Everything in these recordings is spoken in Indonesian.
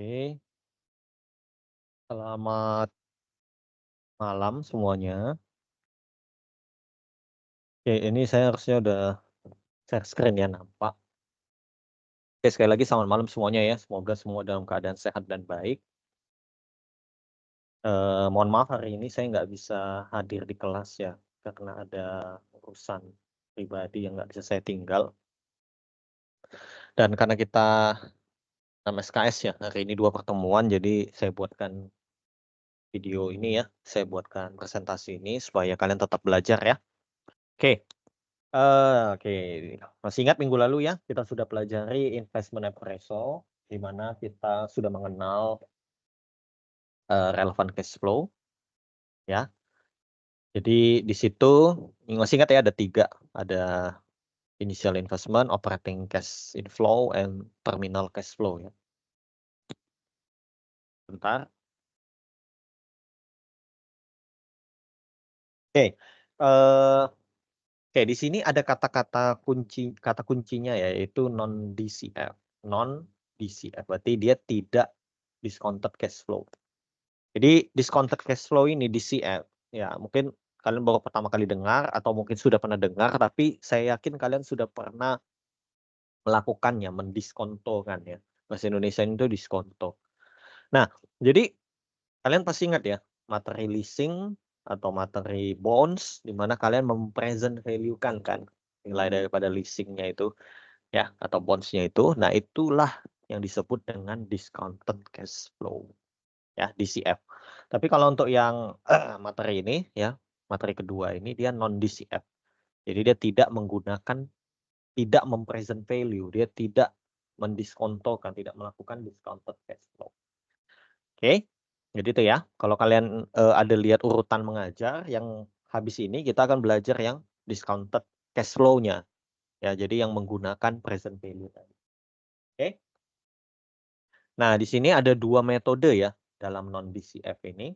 Oke, selamat malam semuanya. Oke, ini saya harusnya udah share screen ya, nampak. Oke, sekali lagi selamat malam semuanya ya. Semoga semua dalam keadaan sehat dan baik. Mohon maaf hari ini saya nggak bisa hadir di kelas ya, karena ada urusan pribadi yang nggak bisa saya tinggal. Dan karena kita 6 SKS ya, hari ini 2 pertemuan, jadi saya buatkan video ini ya, saya buatkan presentasi ini supaya kalian tetap belajar ya. Oke. Oke, masih ingat minggu lalu ya, kita sudah pelajari investment appraisal, di mana kita sudah mengenal, relevant cash flow, ya. Jadi di situ masih ingat ya ada 3, ada initial investment, operating cash inflow, and terminal cash flow ya. Bentar. Oke, oke di sini ada kata kuncinya ya, yaitu non-DCF. Non-DCF, berarti dia tidak discounted cash flow. Jadi discounted cash flow ini DCF, ya mungkin kalian baru pertama kali dengar atau mungkin sudah pernah dengar, tapi saya yakin kalian sudah pernah melakukannya, mendiskonto kan ya. Bahasa Indonesia itu diskonto. Nah, jadi kalian pasti ingat ya, materi leasing atau materi bonds di mana kalian mempresent value-kan kan nilai daripada leasingnya itu ya atau bonds-nya itu. Nah, itulah yang disebut dengan discounted cash flow. Ya, DCF. Tapi kalau untuk yang materi ini ya, materi kedua ini dia non DCF. Jadi dia tidak menggunakan, tidak mempresent value, dia tidak mendiskontokan, tidak melakukan discounted cash flow. Oke. Jadi itu ya. Kalau kalian ada lihat urutan mengajar yang habis ini kita akan belajar yang discounted cash flow-nya. Ya, jadi yang menggunakan present value tadi. Oke. Nah, di sini ada 2 metode ya dalam non DCF ini.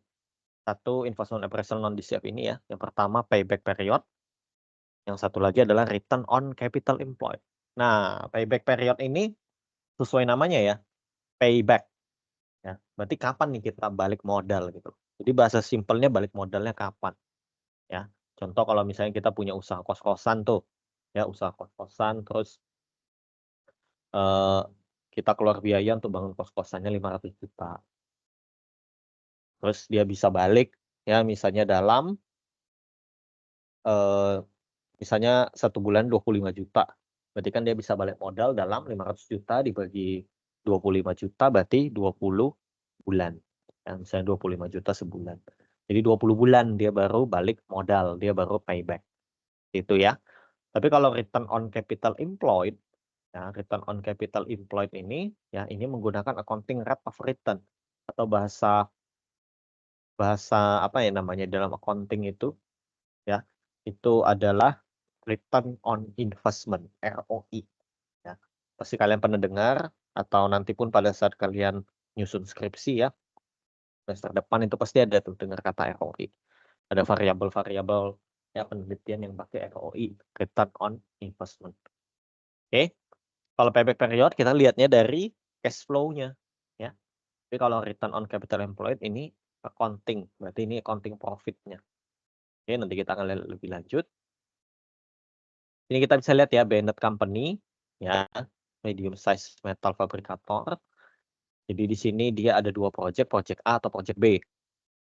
Satu investment appraisal non DCF ini ya. Yang pertama payback period, yang satu lagi adalah return on capital employed. Nah, payback period ini sesuai namanya ya, payback ya. Berarti kapan nih kita balik modal gitu. Jadi bahasa simpelnya balik modalnya kapan ya. Contoh kalau misalnya kita punya usaha kos-kosan tuh, ya usaha kos-kosan terus eh, kita keluar biaya untuk bangun kos-kosannya 500 juta. Terus dia bisa balik ya misalnya dalam eh, misalnya 1 bulan 25 juta, berarti kan dia bisa balik modal dalam 500 juta dibagi 25 juta berarti 20 bulan. Misalnya 25 juta sebulan. Jadi 20 bulan dia baru balik modal, dia baru payback. Itu ya. Tapi kalau return on capital employed, ya return on capital employed ini ya ini menggunakan accounting rate of return atau bahasa bahasa apa ya namanya dalam accounting itu ya, itu adalah return on investment, ROI, ya. Pasti kalian pernah dengar atau nanti pun pada saat kalian nyusun skripsi ya, semester depan itu pasti ada tuh dengar kata ROI. Ada variabel-variabel ya penelitian yang pakai ROI, return on investment. Oke. Kalau payback period kita lihatnya dari cash flow-nya ya. Tapi kalau return on capital employed ini accounting, berarti ini accounting profit-nya. Oke, nanti kita akan lihat lebih lanjut. Ini kita bisa lihat ya Bennett Company ya, medium size metal fabrikator. Jadi di sini dia ada 2 project A atau project B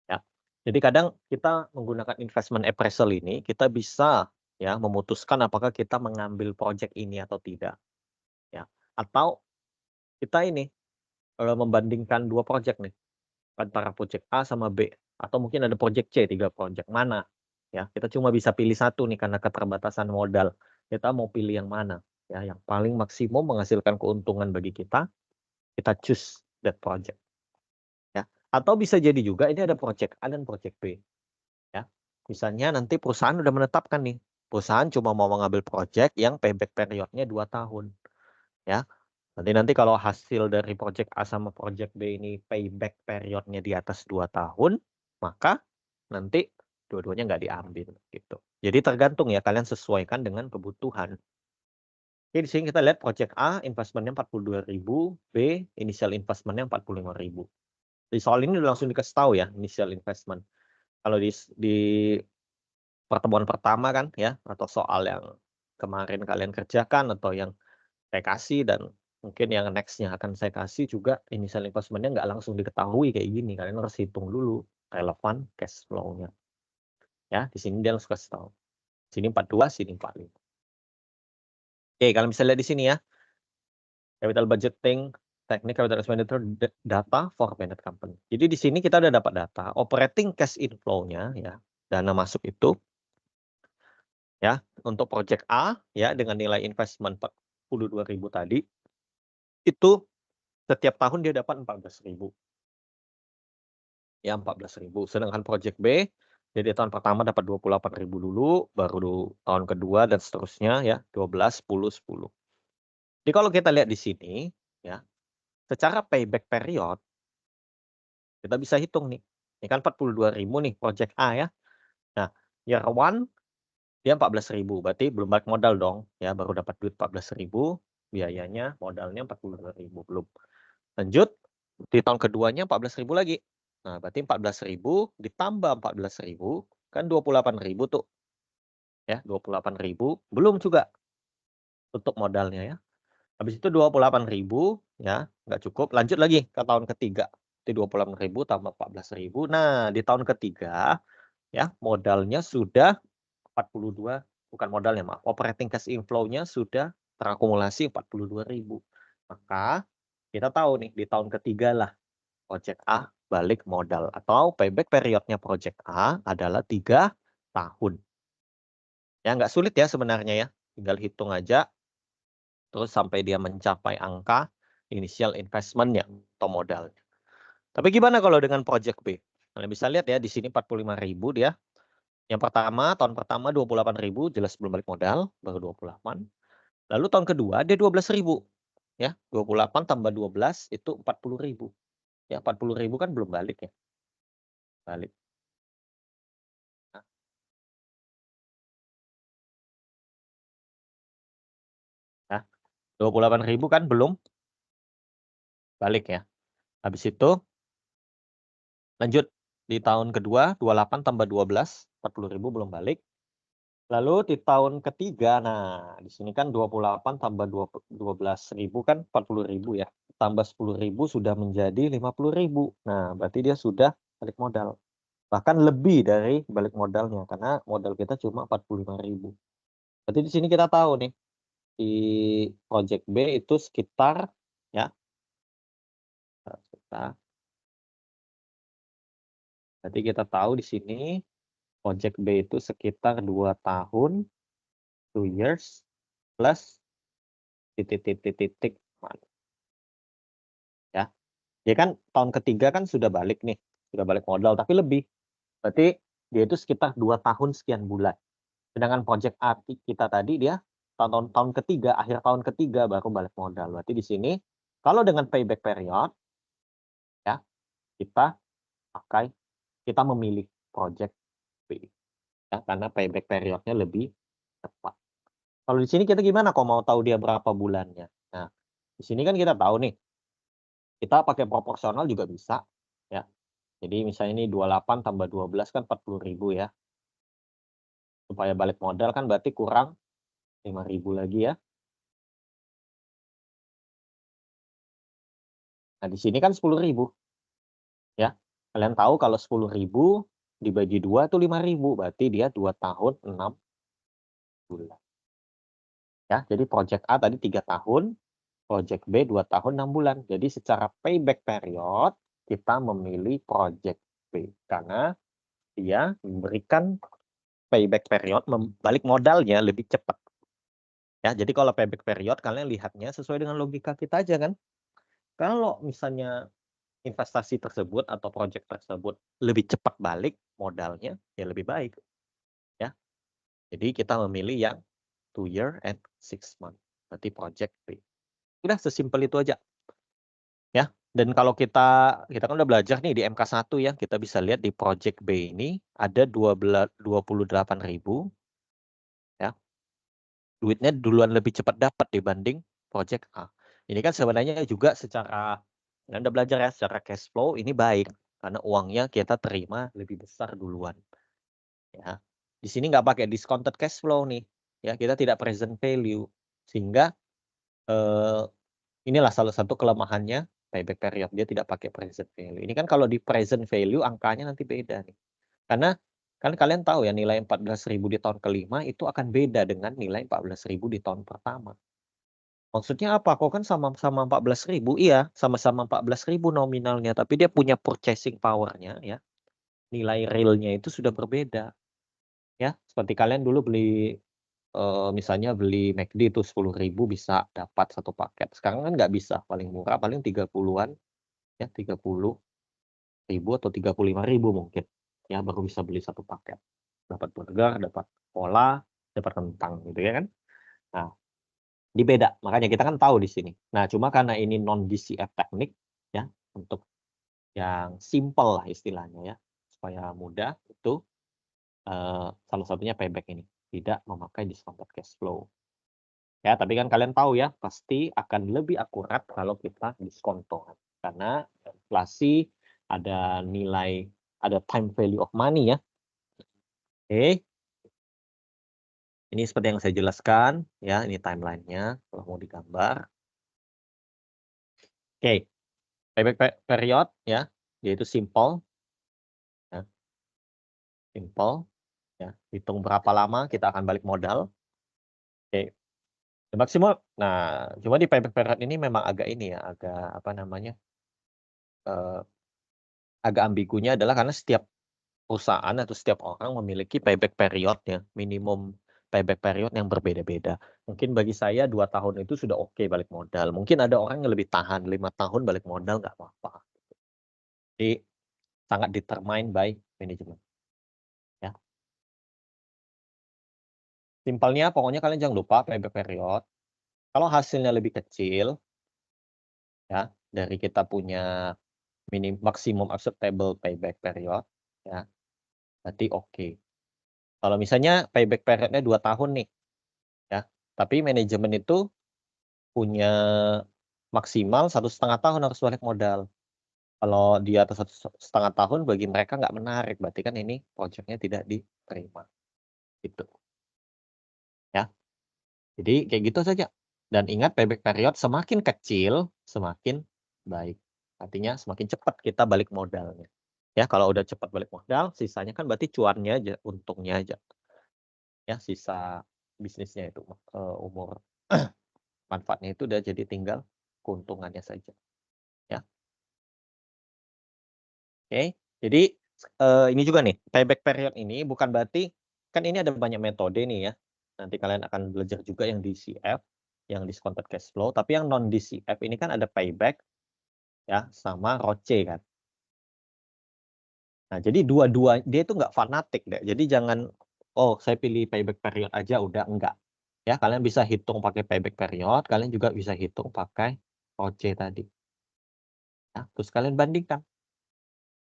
ya. Jadi kadang kita menggunakan investment appraisal ini kita bisa ya memutuskan apakah kita mengambil project ini atau tidak ya. Atau kita ini membandingkan 2 project nih antara project A sama B atau mungkin ada project C, 3 project mana ya. Kita cuma bisa pilih satu nih karena keterbatasan modal. Kita mau pilih yang mana ya yang paling maksimum menghasilkan keuntungan bagi kita choose that project ya. Atau bisa jadi juga ini ada project A dan project B ya. Misalnya nanti perusahaan udah menetapkan nih, perusahaan cuma mau mengambil project yang payback periodnya 2 tahun ya. Nanti kalau hasil dari project A sama project B ini payback periodnya di atas 2 tahun, maka nanti dua-duanya nggak diambil gitu. Jadi tergantung ya kalian sesuaikan dengan kebutuhan. Oke, di sini kita lihat project A investmentnya 42.000, B initial investmentnya 45.000. Di soal ini udah langsung dikasih tahu ya initial investment. Kalau di pertemuan pertama kan ya, atau soal yang kemarin kalian kerjakan atau yang saya kasih dan mungkin yang next-nya akan saya kasih juga initial investment-nya nggak langsung diketahui kayak gini. Kalian harus hitung dulu relevan cash flow-nya. Ya, di sini dia langsung kasih tahu. Sini 42, sini 45. Oke, kalian bisa lihat di sini ya. Capital budgeting, teknik capital expenditure data for Bennett Company. Jadi di sini kita udah dapat data operating cash inflow-nya ya, dana masuk itu ya untuk project A ya dengan nilai investment 42.000 tadi itu setiap tahun dia dapat 14.000. Ya 14.000. Sedangkan project B jadi tahun pertama dapat 28.000 dulu, baru tahun kedua dan seterusnya ya 12, 10, 10. Jadi kalau kita lihat di sini ya, secara payback period kita bisa hitung nih. Ini kan 42.000 nih project A ya. Nah, year 1 dia 14.000, berarti belum balik modal dong ya, baru dapat duit 14.000, biayanya modalnya 42.000 belum. Lanjut di tahun keduanya 14.000 lagi. Nah, berarti 14.000 ditambah 14.000 kan 28.000 tuh. Ya, 28.000 belum juga untuk modalnya ya. Habis itu 28.000 ya, nggak cukup. Lanjut lagi ke tahun ketiga. Itu 28.000 tambah 14.000. Nah, di tahun ketiga ya, modalnya sudah 42, bukan modalnya maaf, operating cash inflow-nya sudah terakumulasi 42.000. Maka kita tahu nih di tahun ketiga lah project A balik modal atau payback periodnya project A adalah 3 tahun. Ya nggak sulit ya sebenarnya ya, tinggal hitung aja terus sampai dia mencapai angka initial investment-nya atau modalnya. Tapi gimana kalau dengan project B? Kalian bisa lihat ya di sini 45.000 dia. Yang pertama, tahun pertama 28.000 jelas belum balik modal, baru 28. Lalu tahun kedua dia 12.000 ya, 28 tambah 12 itu 40.000. Ya 40.000 kan belum balik ya. Balik. Nah, 28.000 kan belum balik ya. Habis itu lanjut di tahun kedua 28 tambah 12, 40.000 belum balik. Lalu di tahun ketiga, nah di sini kan 28 tambah 12.000 kan 40.000 ya. Tambah 10.000 sudah menjadi 50.000. Nah, berarti dia sudah balik modal. Bahkan lebih dari balik modalnya karena modal kita cuma 45.000. Berarti di sini kita tahu nih di project B itu sekitar ya. Berarti kita tahu di sini project B itu sekitar 2 tahun, 2 years plus titik-titik-titik ya. Ya kan tahun ketiga kan sudah balik nih, sudah balik modal tapi lebih. Berarti dia itu sekitar 2 tahun sekian bulan. Sedangkan project A kita tadi dia tahun ketiga, akhir tahun ketiga baru balik modal. Berarti di sini kalau dengan payback period ya kita memilih project B ya karena payback periodnya lebih cepat. Kalau di sini kita gimana kok mau tahu dia berapa bulannya? Nah, di sini kan kita tahu nih, kita pakai proporsional juga bisa ya. Jadi misalnya ini 28 tambah 12 kan 40.000 ya. Supaya balik modal kan berarti kurang 5.000 lagi ya. Nah, di sini kan 10.000 ya. Kalian tahu kalau 10.000 dibagi 2 itu 5.000, berarti dia 2 tahun 6 bulan. Ya, jadi project A tadi 3 tahun, project B 2 tahun 6 bulan. Jadi secara payback period kita memilih project B karena dia memberikan payback period balik modalnya lebih cepat. Ya, jadi kalau payback period kalian lihatnya sesuai dengan logika kita aja kan. Kalau misalnya investasi tersebut atau project tersebut lebih cepat balik modalnya, ya lebih baik. Ya. Jadi kita memilih yang 2 year and 6 month. Berarti project B. Udah sesimpel itu aja. Ya. Dan kalau kita kan udah belajar nih di MK1 ya, kita bisa lihat di project B ini ada 28.000 ya. duitnya duluan lebih cepat dapat dibanding project A. Ini kan sebenarnya juga secara, Anda belajar ya, secara cash flow ini baik karena uangnya kita terima lebih besar duluan. Ya, di sini nggak pakai discounted cash flow nih, ya kita tidak present value, sehingga inilah salah satu kelemahannya payback period, dia tidak pakai present value. Ini kan kalau di present value angkanya nanti beda nih, karena kan kalian tahu ya nilai 14.000 di tahun kelima itu akan beda dengan nilai 14.000 di tahun pertama. Maksudnya apa? Kok kan sama-sama 14.000? Iya, sama-sama 14.000 nominalnya, tapi dia punya purchasing power-nya ya. Nilai realnya itu sudah berbeda. Ya, seperti kalian dulu beli misalnya beli McD itu 10.000 bisa dapat satu paket. Sekarang kan nggak bisa, paling murah paling 30-an ya, 30.000 atau 35.000 mungkin. Ya, baru bisa beli satu paket. Dapat burger, dapat cola, dapat kentang gitu ya kan. Nah, di beda. Makanya kita kan tahu di sini. Nah, cuma karena ini non DCF teknik ya, untuk yang simple lah istilahnya ya, supaya mudah itu salah satunya payback ini, tidak memakai discounted cash flow. Ya, tapi kan kalian tahu ya, pasti akan lebih akurat kalau kita diskonto. Karena inflasi ada nilai, ada time value of money ya. Oke. Ini seperti yang saya jelaskan ya, ini timeline-nya kalau mau digambar. Oke. Payback period ya, yaitu simple. Ya. Simple ya. Hitung berapa lama kita akan balik modal. Oke. Maksimal. Nah, cuma di payback period ini memang agak ini ya, agak apa namanya? Agak ambigunya adalah karena setiap perusahaan atau setiap orang memiliki payback period ya, minimum payback period yang berbeda-beda. Mungkin bagi saya 2 tahun itu sudah oke balik modal. Mungkin ada orang yang lebih tahan 5 tahun balik modal nggak apa-apa. Jadi sangat determined by manajemen. Ya. Simpelnya pokoknya kalian jangan lupa payback period. Kalau hasilnya lebih kecil ya dari kita punya maksimum acceptable payback period ya, berarti oke. Kalau misalnya payback period-nya 2 tahun nih ya, tapi manajemen itu punya maksimal 1,5 tahun harus balik modal. Kalau di atas 1,5 tahun bagi mereka nggak menarik, berarti kan ini project-nya tidak diterima, gitu. Ya, jadi kayak gitu saja. Dan ingat payback period semakin kecil, semakin baik. Artinya semakin cepat kita balik modalnya. Ya, kalau udah cepat balik modal, sisanya kan berarti cuannya aja, untungnya aja. Ya, sisa bisnisnya itu, umur manfaatnya itu udah jadi tinggal keuntungannya saja. Ya. Oke, jadi ini juga nih, payback period ini bukan berarti kan ini ada banyak metode nih ya. Nanti kalian akan belajar juga yang DCF, yang discounted cash flow, tapi yang non DCF ini kan ada payback ya sama ROCE kan. Nah, jadi dua-dua dia itu nggak fanatik deh. Jadi jangan oh saya pilih payback period aja udah enggak. Ya, kalian bisa hitung pakai payback period, kalian juga bisa hitung pakai ROCE tadi. Ya, terus kalian bandingkan.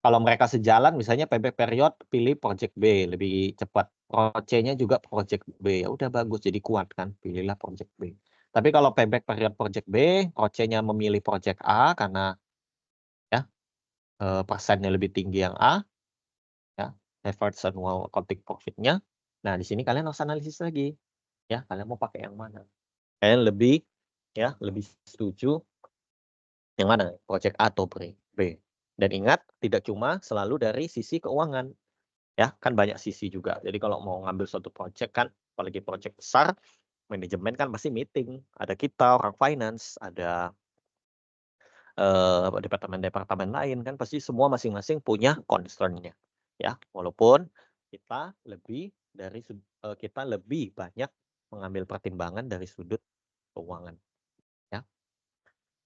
Kalau mereka sejalan misalnya payback period pilih project B lebih cepat, ROCE-nya juga project B, ya udah bagus jadi kuat kan, pilihlah project B. Tapi kalau payback period project B, ROCE-nya memilih project A karena ya persennya lebih tinggi yang A, ya average annual accounting profit-nya. Nah di sini kalian harus analisis lagi, ya kalian mau pakai yang mana? Kalian lebih setuju yang mana? Project A atau B? Dan ingat tidak cuma selalu dari sisi keuangan. Ya, kan banyak sisi juga. Jadi kalau mau ngambil suatu project kan, apalagi project besar, manajemen kan pasti meeting. Ada kita, orang finance, ada departemen-departemen lain kan pasti semua masing-masing punya concern-nya. Ya, walaupun kita lebih banyak mengambil pertimbangan dari sudut keuangan. Ya.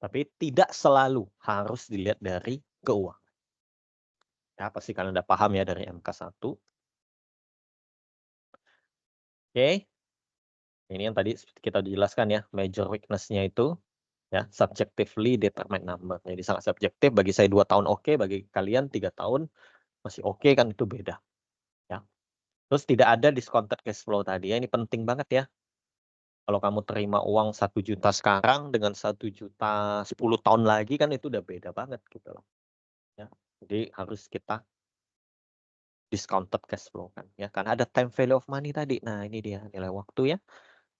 Tapi tidak selalu harus dilihat dari keuangan. Ya, pasti kalian udah paham ya dari MK1. Oke. Ini yang tadi kita jelaskan ya, major weakness-nya itu ya, subjectively determined number. Jadi sangat subjektif, bagi saya 2 tahun oke, bagi kalian 3 tahun masih oke kan itu beda. Ya. Terus tidak ada discounted cash flow tadi ya, ini penting banget ya. Kalau kamu terima uang 1 juta sekarang dengan 1 juta 10 tahun lagi kan itu udah beda banget gitu loh. Ya. Jadi harus kita discounted cash flow kan ya. Karena ada time value of money tadi. Nah, ini dia nilai waktu ya.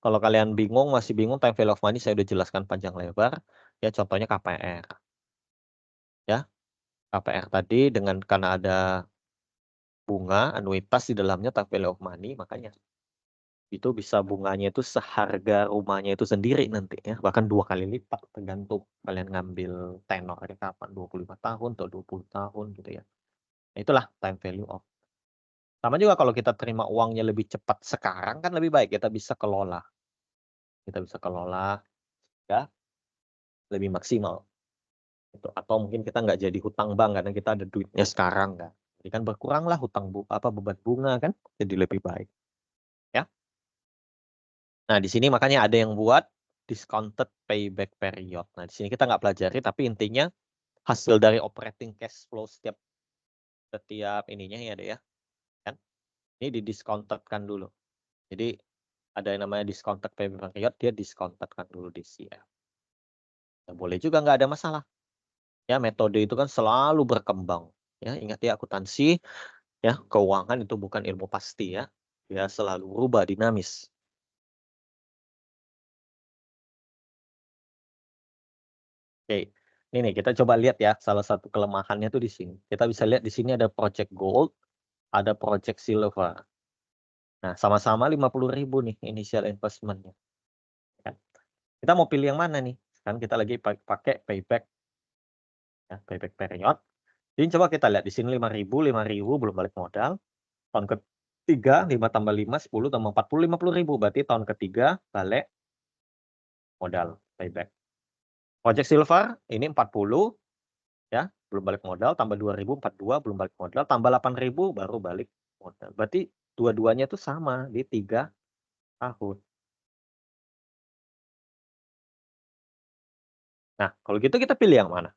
Kalau kalian bingung, masih bingung time value of money, saya udah jelaskan panjang lebar. Ya, contohnya KPR. Ya, KPR tadi karena ada bunga, anuitas di dalamnya time value of money, makanya itu bisa bunganya itu seharga rumahnya itu sendiri nanti ya, bahkan 2 kali lipat tergantung kalian ngambil tenornya kapan, 25 tahun atau 20 tahun gitu ya. Nah, itulah time value of. Sama juga kalau kita terima uangnya lebih cepat sekarang kan lebih baik kita bisa kelola. Kita bisa kelola ya lebih maksimal. Gitu. Atau mungkin kita nggak jadi hutang bank karena kita ada duitnya sekarang kan. Jadi kan berkuranglah beban bunga kan, jadi lebih baik. Ya. Nah, di sini makanya ada yang buat discounted payback period. Nah, di sini kita nggak pelajari, tapi intinya hasil dari operating cash flow setiap ininya ya deh ya. Kan? Ini didiscountedkan dulu. Jadi ada yang namanya discounted payback period, dia discountedkan dulu di CF. Nah, boleh juga nggak ada masalah. Ya, metode itu kan selalu berkembang. Ya, ingat ya akuntansi, ya keuangan itu bukan ilmu pasti ya. Dia selalu berubah dinamis. Oke, ini nih kita coba lihat ya salah satu kelemahannya tuh di sini. Kita bisa lihat di sini ada project gold, ada project silver. Nah, sama-sama 50.000 nih initial investment-nya. Kan? Kita mau pilih yang mana nih? Kan kita lagi pakai payback ya, payback period. Jadi coba kita lihat di sini 5.000 belum balik modal. Tahun ketiga 5 tambah 5 10 tambah 40 50.000 berarti tahun ketiga balik modal payback. Project silver ini 40 ya, belum balik modal, tambah 2.000 42 belum balik modal, tambah 8.000 baru balik modal. Berarti dua-duanya itu sama di 3 tahun. Nah, kalau gitu kita pilih yang mana?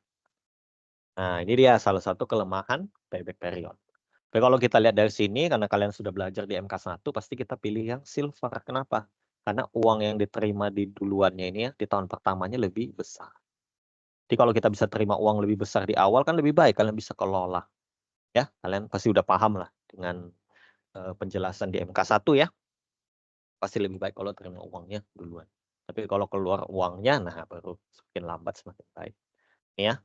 Nah, ini dia salah satu kelemahan payback period. Tapi kalau kita lihat dari sini, karena kalian sudah belajar di MK1, pasti kita pilih yang silver. Kenapa? Karena uang yang diterima di duluannya ini ya, di tahun pertamanya lebih besar. Jadi kalau kita bisa terima uang lebih besar di awal kan lebih baik, kalian bisa kelola. Ya, kalian pasti udah paham lah dengan penjelasan di MK1 ya. Pasti lebih baik kalau terima uangnya duluan. Tapi kalau keluar uangnya, nah baru semakin lambat semakin baik. Ini ya.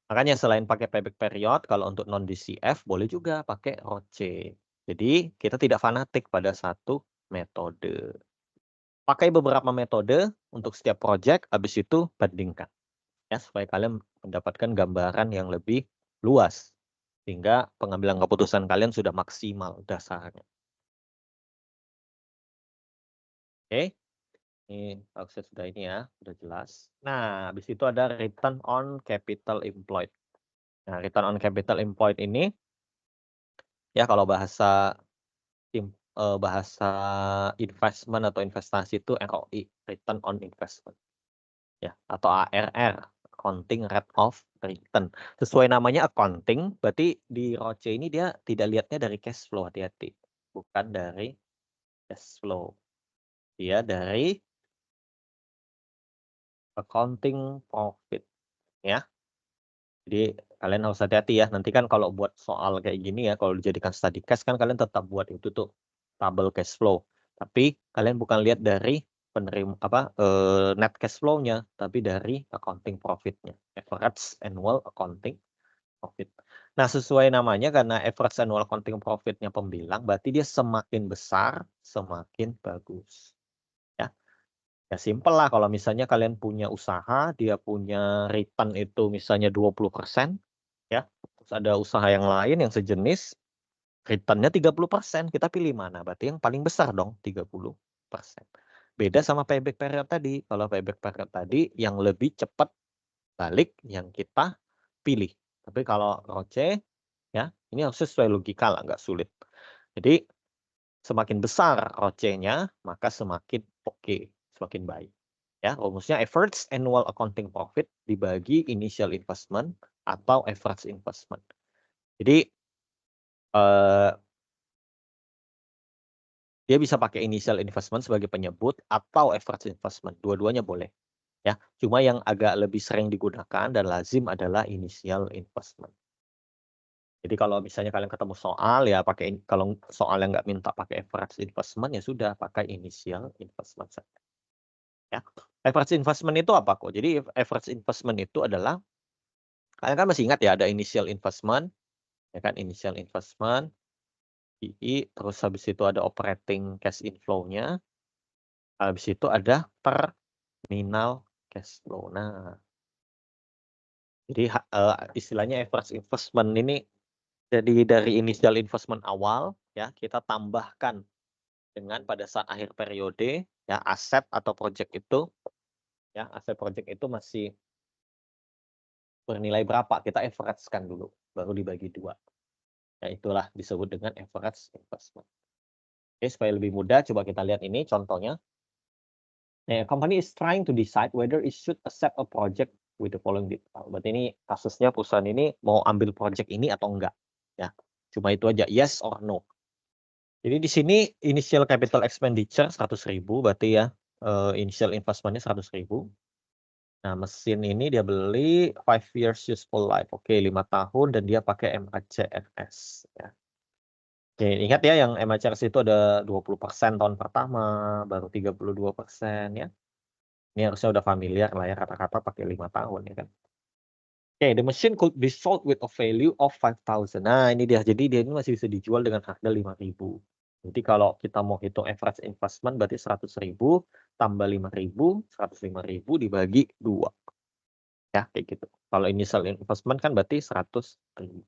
Makanya selain pakai payback period, kalau untuk non DCF boleh juga pakai ROCE. Jadi kita tidak fanatik pada satu metode. Pakai beberapa metode untuk setiap project, habis itu bandingkan. Ya, supaya kalian mendapatkan gambaran yang lebih luas. Sehingga pengambilan keputusan kalian sudah maksimal dasarnya. Oke. Ini harusnya sudah ini ya, sudah jelas. Nah, habis itu ada return on capital employed. Nah, return on capital employed ini ya kalau bahasa bahasa investment atau investasi itu ROI, return on investment. Ya, atau ARR, accounting rate of return. Sesuai namanya accounting, berarti di ROCE ini dia tidak lihatnya dari cash flow, hati-hati. Bukan dari cash flow. Dia dari accounting profit, ya. Jadi kalian harus hati-hati ya. Nanti kan kalau buat soal kayak gini ya, kalau dijadikan study case kan kalian tetap buat itu tuh tabel cash flow. Tapi kalian bukan lihat dari penerima net cash flow-nya, tapi dari accounting profit-nya. Average annual accounting profit. Nah, sesuai namanya karena average annual accounting profit-nya pembilang, berarti dia semakin besar, semakin bagus. Ya simpel lah kalau misalnya kalian punya usaha, dia punya return itu misalnya 20%, ya. Terus ada usaha yang lain yang sejenis, return-nya 30%, kita pilih mana? Berarti yang paling besar dong, 30%. Beda sama payback period tadi. Kalau payback period tadi yang lebih cepat balik yang kita pilih. Tapi kalau ROCE, ya, ini harus sesuai logika lah, nggak sulit. Jadi semakin besar ROCE-nya, maka semakin oke, semakin baik. Ya, rumusnya average annual accounting profit dibagi initial investment atau average investment. Jadi Dia bisa pakai initial investment sebagai penyebut atau average investment, dua-duanya boleh. Ya, cuma yang agak lebih sering digunakan dan lazim adalah initial investment. Jadi kalau misalnya kalian ketemu soal ya pakai, kalau soalnya nggak minta pakai average investment ya sudah pakai initial investment saja. Ya. Average investment itu apa kok? Jadi average investment itu adalah, kalian kan masih ingat ya ada initial investment, ya kan, initial investment, PI, terus habis itu ada operating cash inflow-nya, habis itu ada terminal cash flow. Nah, jadi istilahnya average investment ini jadi dari initial investment awal ya kita tambahkan dengan pada saat akhir periode ya aset atau project itu, ya aset project itu masih bernilai berapa, kita average-kan dulu baru dibagi 2. Ya itulah disebut dengan average investment. Oke, supaya lebih mudah coba kita lihat ini contohnya. A company is trying to decide whether it should accept a project with the following detail. Berarti ini kasusnya perusahaan ini mau ambil project ini atau enggak. Ya, cuma itu aja, yes or no. Jadi di sini initial capital expenditure 100.000 berarti ya, initial investment-nya 100.000. Nah, mesin ini dia beli 5 years useful life. Oke, 5 tahun dan dia pakai MACRS ya. Oke, ingat ya yang MACRS itu ada 20% tahun pertama, baru 32% ya. Ini harusnya udah familiar lah ya, kata-kata pakai 5 tahun ya kan. Oke, the machine could be sold with a value of 5.000. Nah, ini dia. Jadi dia ini masih bisa dijual dengan harga 5.000. Jadi kalau kita mau hitung average investment berarti 100.000 tambah 5.000, 105.000 dibagi 2. Ya, kayak gitu. Kalau initial investment kan berarti 100.000.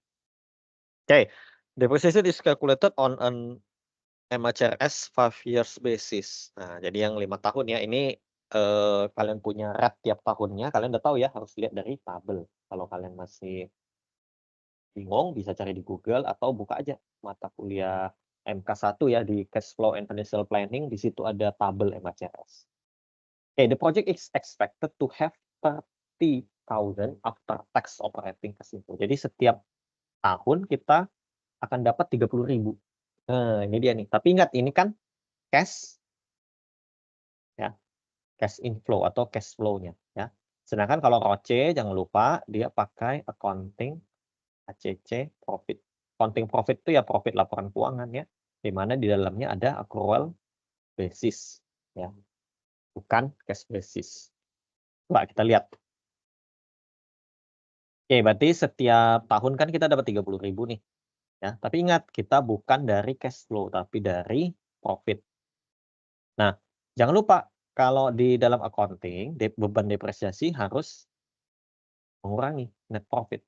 Oke, depreciation is calculated on an MACRS 5 years basis. Nah, jadi yang 5 tahun ya, ini kalian punya rate tiap tahunnya, kalian udah tahu ya, harus lihat dari tabel. Kalau kalian masih bingung, bisa cari di Google atau buka aja mata kuliah MK1 ya, di Cash Flow and Financial Planning, di situ ada tabel MACRS. Okay, the project is expected to have 30.000 after tax operating cash inflow. Jadi setiap tahun kita akan dapat 30.000. Nah, ini dia nih. Tapi ingat ini kan cash ya, cash inflow atau cash flow-nya ya. Sedangkan kalau ROCE jangan lupa dia pakai accounting ACC profit. Accounting profit itu ya profit laporan keuangan ya, di mana di dalamnya ada accrual basis ya, bukan cash basis. Coba kita lihat. Oke, berarti setiap tahun kan kita dapat 30.000 nih. Ya, tapi ingat kita bukan dari cash flow tapi dari profit. Nah, jangan lupa kalau di dalam accounting beban depresiasi harus mengurangi net profit.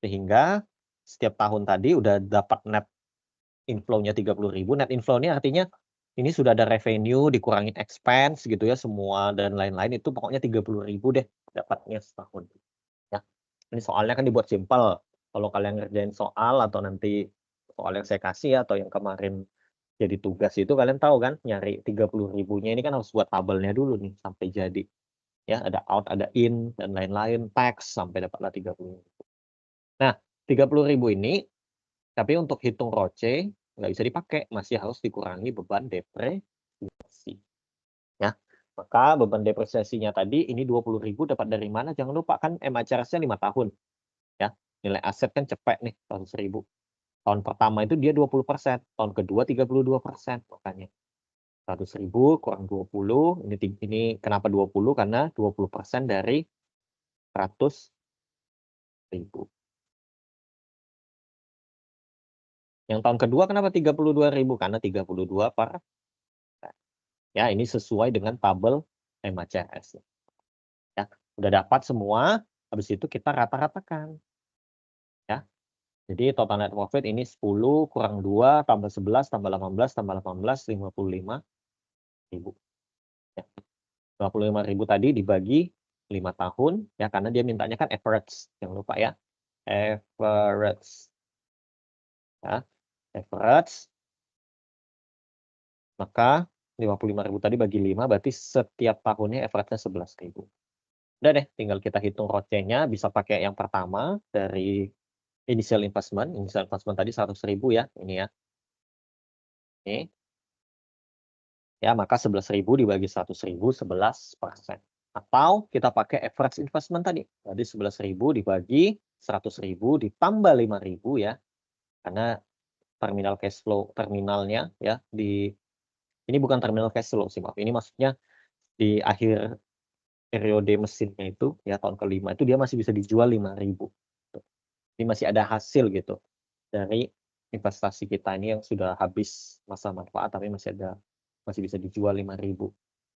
Sehingga setiap tahun tadi udah dapat net inflow-nya 30.000. Net inflow-nya artinya ini sudah ada revenue dikurangin expense gitu ya semua dan lain-lain, itu pokoknya 30.000 deh dapatnya setahun. Ya. Ini soalnya kan dibuat simpel. Kalau kalian ngerjain soal atau nanti soal yang saya kasih atau yang kemarin jadi tugas itu kalian tahu kan nyari 30.000-nya ini kan harus buat tabelnya dulu nih sampai jadi. Ya, ada out, ada in dan lain-lain, tax sampai dapatlah 30.000. Nah, 30.000 ini tapi untuk hitung ROCE nggak bisa dipakai, masih harus dikurangi beban depresiasi. Ya. Maka beban depresiasinya tadi ini 20.000 dapat dari mana? Jangan lupa kan MACRS-nya 5 tahun. Ya. Nilai aset kan cepet nih 100.000. Tahun pertama itu dia 20%, tahun kedua 32%, makanya 100.000 kurang 20, ini kenapa 20? Karena 20% dari 100.000. Yang tahun kedua kenapa 32.000? Karena 32%. Ya, ini sesuai dengan tabel MACRS. Ya, udah dapat semua, habis itu kita rata-ratakan. Ya. Jadi total net profit ini 10 kurang 2 tambah 11 tambah 18 tambah 18 55.000. Ya. 55.000 tadi dibagi 5 tahun ya karena dia mintanya kan average. Jangan lupa ya. Average. Ya. Average. Maka 55.000 tadi bagi 5 berarti setiap tahunnya average-nya 11.000. Udah deh, tinggal kita hitung ROCE-nya bisa pakai yang pertama dari initial investment. Initial investment tadi 100.000 ya, ini ya. Oke. Ya, maka 11.000 dibagi 100.000 11%. Atau kita pakai average investment tadi. Jadi 11.000 dibagi 100.000 ditambah 5.000 ya. Karena terminal cash flow terminalnya ya ini bukan terminal cash flow sih, maaf. Ini maksudnya di akhir periode mesinnya itu ya tahun kelima itu dia masih bisa dijual 5.000. Ini masih ada hasil gitu dari investasi kita ini yang sudah habis masa manfaat tapi masih bisa dijual 5.000.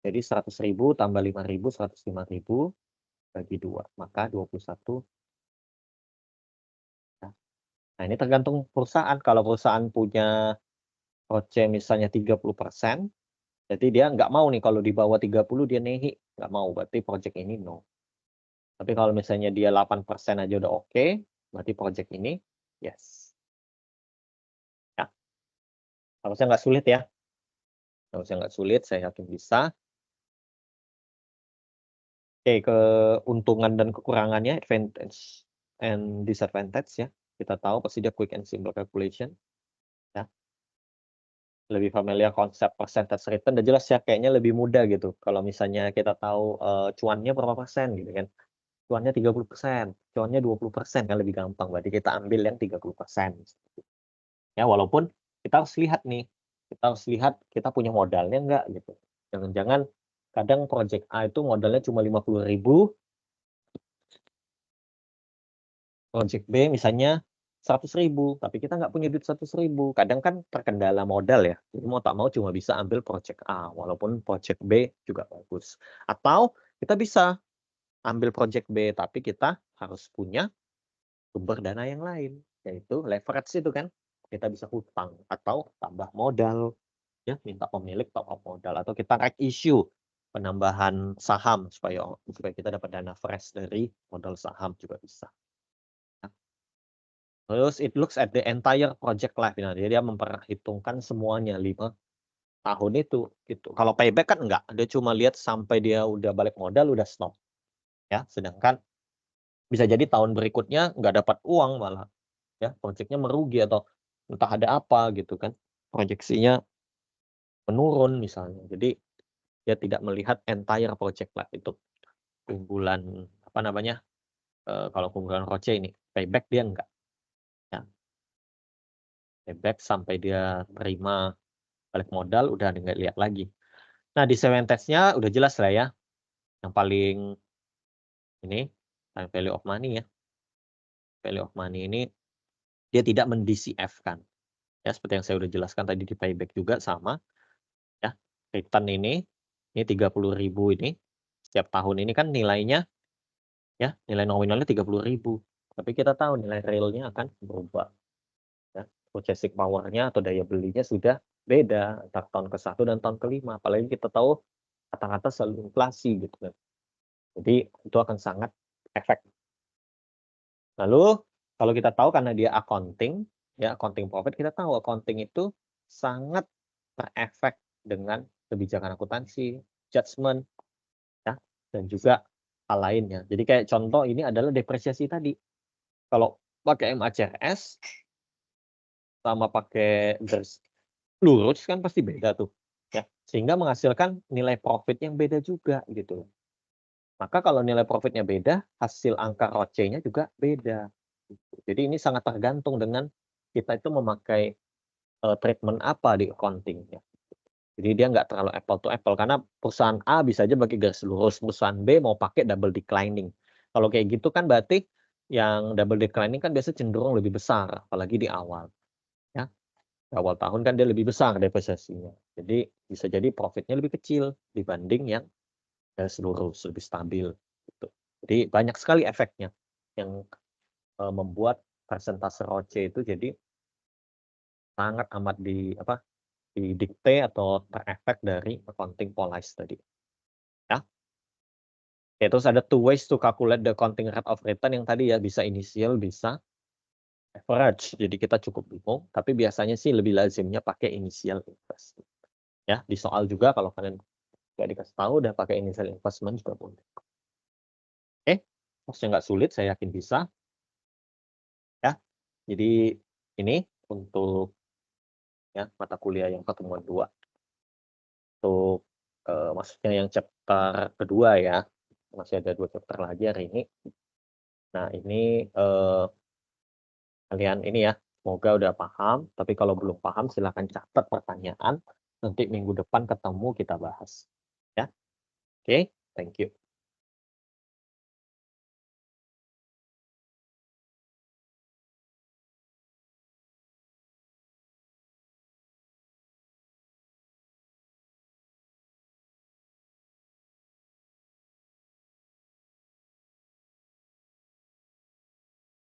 Jadi 100.000 tambah 5.000 105.000 bagi 2 maka 21. Nah, ini tergantung perusahaan. Kalau perusahaan punya ROCE misalnya 30%, jadi dia nggak mau nih kalau di bawah 30 dia nehi, nggak mau, berarti project ini no. Tapi kalau misalnya dia 8% aja udah oke, berarti project ini yes. Ya, harusnya nggak sulit ya. Harusnya nggak sulit, saya yakin bisa. Oke, keuntungan dan kekurangannya, advantage and disadvantage ya. Kita tahu pasti dia quick and simple calculation. Ya. Lebih familiar konsep percentage return, udah jelas ya, kayaknya lebih mudah gitu. Kalau misalnya kita tahu cuannya berapa persen gitu kan. Cuannya 30%, cuannya 20% kan lebih gampang. Berarti kita ambil yang 30%. Ya, walaupun kita harus lihat nih, kita harus lihat kita punya modalnya enggak gitu. Jangan-jangan kadang project A itu modalnya cuma 50.000, project B misalnya 100.000, tapi kita nggak punya duit 100.000. Kadang kan terkendala modal ya. Jadi mau tak mau cuma bisa ambil project A, walaupun project B juga bagus. Atau kita bisa ambil project B, tapi kita harus punya sumber dana yang lain, yaitu leverage itu kan. Kita bisa hutang atau tambah modal, ya minta pemilik top up modal, atau kita right issue penambahan saham supaya kita dapat dana fresh dari modal saham juga bisa. Terus it looks at the entire project life. Nah, dia memperhitungkan semuanya 5 tahun itu gitu. Kalau payback kan enggak, dia cuma lihat sampai dia udah balik modal udah stop. Ya, sedangkan bisa jadi tahun berikutnya nggak dapat uang malah ya, projeknya merugi atau entah ada apa gitu kan. Proyeksinya menurun misalnya. Jadi dia tidak melihat entire project life itu. Keunggulan apa namanya? Kalau keunggulan ROCE ini, payback dia enggak. Ya. Payback sampai dia terima balik modal udah nggak lihat lagi. Nah, disadvantage-nya udah jelas lah ya. Yang paling ini time value of money ya. Value of money ini dia tidak men-DCF-kan. Ya, seperti yang saya udah jelaskan tadi di payback juga sama ya. Return ini 30.000 ini setiap tahun ini kan nilainya ya, nilai nominalnya 30.000. Tapi kita tahu nilai realnya akan berubah. Ya. Purchasing power-nya atau daya belinya sudah beda antara tahun ke-1 dan tahun ke-5. Apalagi kita tahu kata-kata selalu inflasi gitu kan. Jadi itu akan sangat efek. Lalu kalau kita tahu karena dia accounting, ya accounting profit, kita tahu accounting itu sangat terefek dengan kebijakan akuntansi, judgement, ya, dan juga hal lainnya. Jadi kayak contoh ini adalah depresiasi tadi. Kalau pakai MACRS sama pakai garis lurus kan pasti beda tuh, ya. Sehingga menghasilkan nilai profit yang beda juga gitu. Maka kalau nilai profitnya beda, hasil angka ROCE-nya juga beda. Jadi ini sangat tergantung dengan kita itu memakai treatment apa di accounting ya. Jadi dia nggak terlalu apple to apple karena perusahaan A bisa aja pakai garis lurus, perusahaan B mau pakai double declining. Kalau kayak gitu kan berarti yang double declining kan biasanya cenderung lebih besar, apalagi di awal. Ya, di awal tahun kan dia lebih besar depresiasinya. Jadi bisa jadi profitnya lebih kecil dibanding yang garis lurus, lebih stabil. Gitu. Jadi banyak sekali efeknya yang membuat persentase ROCE itu jadi sangat amat didikte atau terefek dari accounting policy tadi, ya. Oke, terus ada two ways to calculate the accounting rate of return yang tadi ya, bisa initial, bisa average. Jadi kita cukup bingung, tapi biasanya sih lebih lazimnya pakai initial investment. Ya, di soal juga kalau kalian nggak dikasih tahu udah pakai initial investment juga boleh. Oke, maksudnya nggak sulit, saya yakin bisa. Ya, jadi ini untuk ya mata kuliah yang pertemuan 2. untuk maksudnya yang chapter kedua ya. Masih ada 2 chapter lagi hari ini. Nah, ini kalian ini ya, semoga udah paham, tapi kalau belum paham silahkan catat pertanyaan, nanti minggu depan ketemu kita bahas. Ya. Oke, thank you.